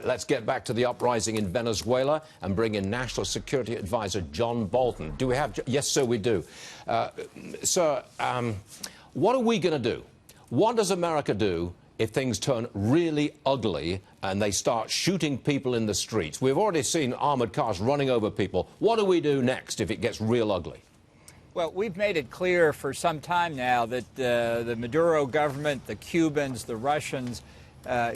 right, let's get back to the uprising in Venezuela and bring in National Security Adviser John Bolton. Do we have... Yes, sir, we do. Sir, what are we going to do? What does America do if things turn really ugly and they start shooting people in the streets? We've already seen armored cars running over people. What do we do next if it gets real ugly? Well, we've made it clear for some time now that the Maduro government, the Cubans, the Russians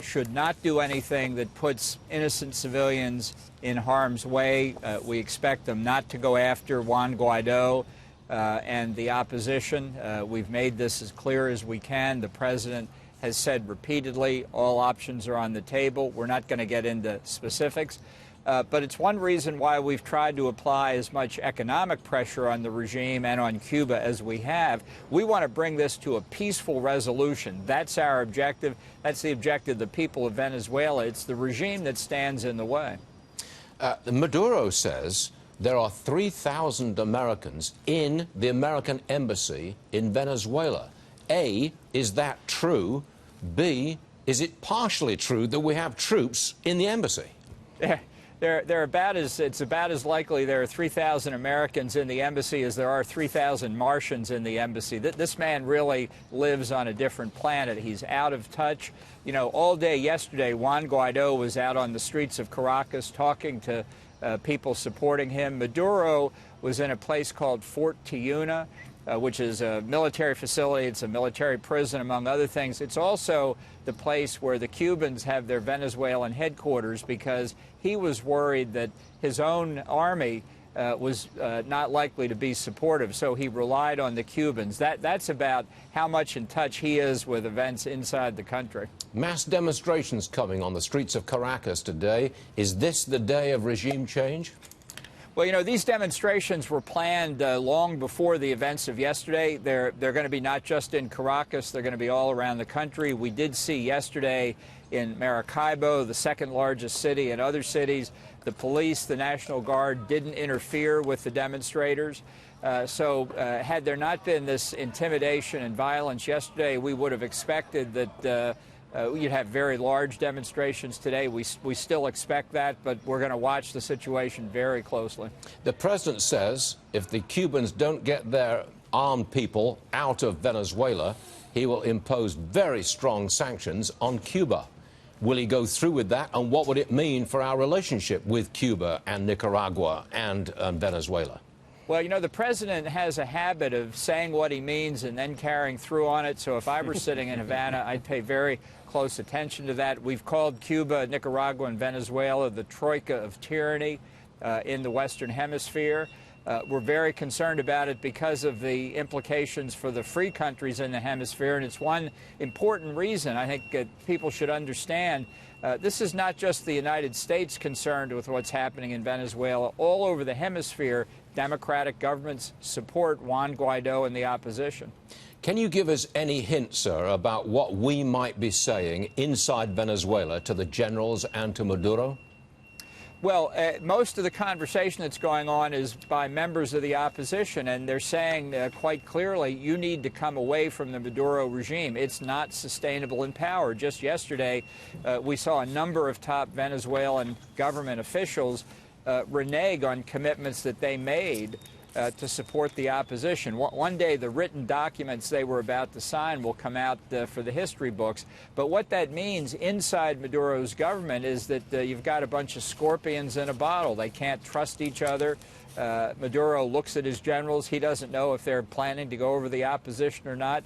should not do anything that puts innocent civilians in harm's way. We expect them not to go after Juan Guaido and the opposition. We've made this as clear as we can. The president has said repeatedly all options are on the table. We're not going to get into specifics. But it's one reason why we've tried to apply as much economic pressure on the regime and on Cuba as we have. We want to bring this to a peaceful resolution. That's our objective. That's the objective of the people of Venezuela. It's the regime that stands in the way. Maduro says there are 3,000 Americans in the American embassy in Venezuela. A, is that true? B, is it partially true that we have troops in the embassy? It's about as likely there are 3,000 Americans in the embassy as there are 3,000 Martians in the embassy. This man really lives on a different planet. He's out of touch. You know, all day yesterday, Juan Guaido was out on the streets of Caracas talking to people supporting him. Maduro was in a place called Fort Tiuna, which is a military facility. It's a military prison, among other things. It's also the place where the Cubans have their Venezuelan headquarters, because he was worried that his own army was not likely to be supportive, so he relied on the Cubans. That's about how much in touch he is with events inside the country. Mass demonstrations coming on the streets of Caracas today. Is this the day of regime change? Well, you know, these demonstrations were planned long before the events of yesterday. They're going to be not just in Caracas, they're going to be all around the country. We did see yesterday in Maracaibo, the second largest city, and other cities, the police, the National Guard didn't interfere with the demonstrators. So had there not been this intimidation and violence yesterday, we would have expected that you'd have very large demonstrations today. We still expect that, but we're going to watch the situation very closely. The president says if the Cubans don't get their armed people out of Venezuela, he will impose very strong sanctions on Cuba. Will he go through with that, and what would it mean for our relationship with Cuba and Nicaragua and Venezuela? Well, you know, the president has a habit of saying what he means and then carrying through on it. So if I were sitting in Havana, I'd pay very close attention to that. We've called Cuba, Nicaragua, and Venezuela the troika of tyranny in the Western Hemisphere. We're very concerned about it because of the implications for the free countries in the hemisphere. And it's one important reason I think people should understand. This is not just the United States concerned with what's happening in Venezuela. All over the hemisphere, democratic governments support Juan Guaido and the opposition. Can you give us any hint, sir, about what we might be saying inside Venezuela to the generals and to Maduro? Well, most of the conversation that's going on is by members of the opposition, and they're saying quite clearly, you need to come away from the Maduro regime. It's not sustainable in power. Just yesterday, we saw a number of top Venezuelan government officials renege on commitments that they made to support the opposition. One day, the written documents they were about to sign will come out for the history books. But what that means inside Maduro's government is that you've got a bunch of scorpions in a bottle. They can't trust each other. Maduro looks at his generals. He doesn't know if they're planning to go over the opposition or not.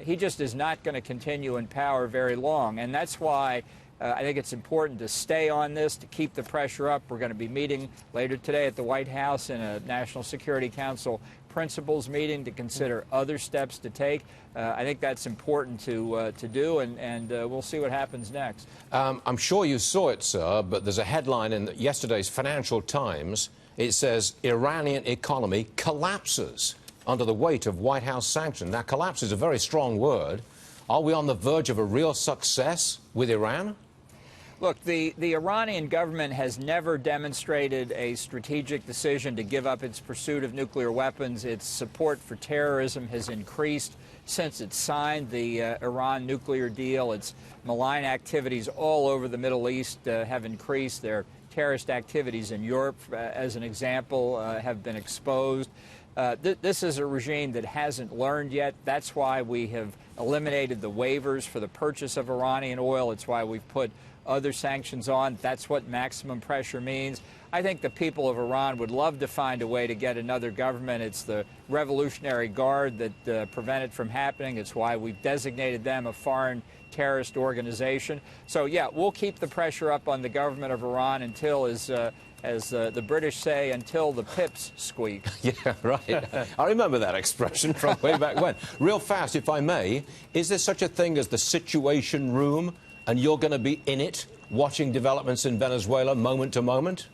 He just is not going to continue in power very long. And that's why I think it's important to stay on this, to keep the pressure up. We're going to be meeting later today at the White House in a National Security Council principals meeting to consider other steps to take. I think that's important to do, and we'll see what happens next. I'm sure you saw it, sir, but there's a headline in yesterday's Financial Times. It says, Iranian economy collapses under the weight of White House sanctions. Now, collapse is a very strong word. Are we on the verge of a real success with Iran? Look, the Iranian government has never demonstrated a strategic decision to give up its pursuit of nuclear weapons. Its support for terrorism has increased. since it signed the Iran nuclear deal. Its malign activities all over the Middle East have increased. Their terrorist activities in Europe, as an example, have been exposed. This is a regime that hasn't learned yet. That's why we have eliminated the waivers for the purchase of Iranian oil. It's why we've put other sanctions on. That's what maximum pressure means. I think the people of Iran would love to find a way to get another government. It's the Revolutionary Guard that prevent it from happening. It's why we've designated them a foreign terrorist organization. So, yeah, we'll keep the pressure up on the government of Iran until, as the British say, until the pips squeak. Yeah, right. I remember that expression from way back when. Real fast, if I may, is there such a thing as the Situation Room, and you're going to be in it, watching developments in Venezuela moment to moment?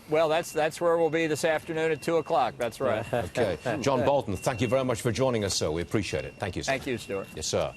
Well, that's where we'll be this afternoon at 2 o'clock. That's right. Okay. John Bolton, thank you very much for joining us, sir. We appreciate it. Thank you, sir. Thank you, Stuart. Yes, sir.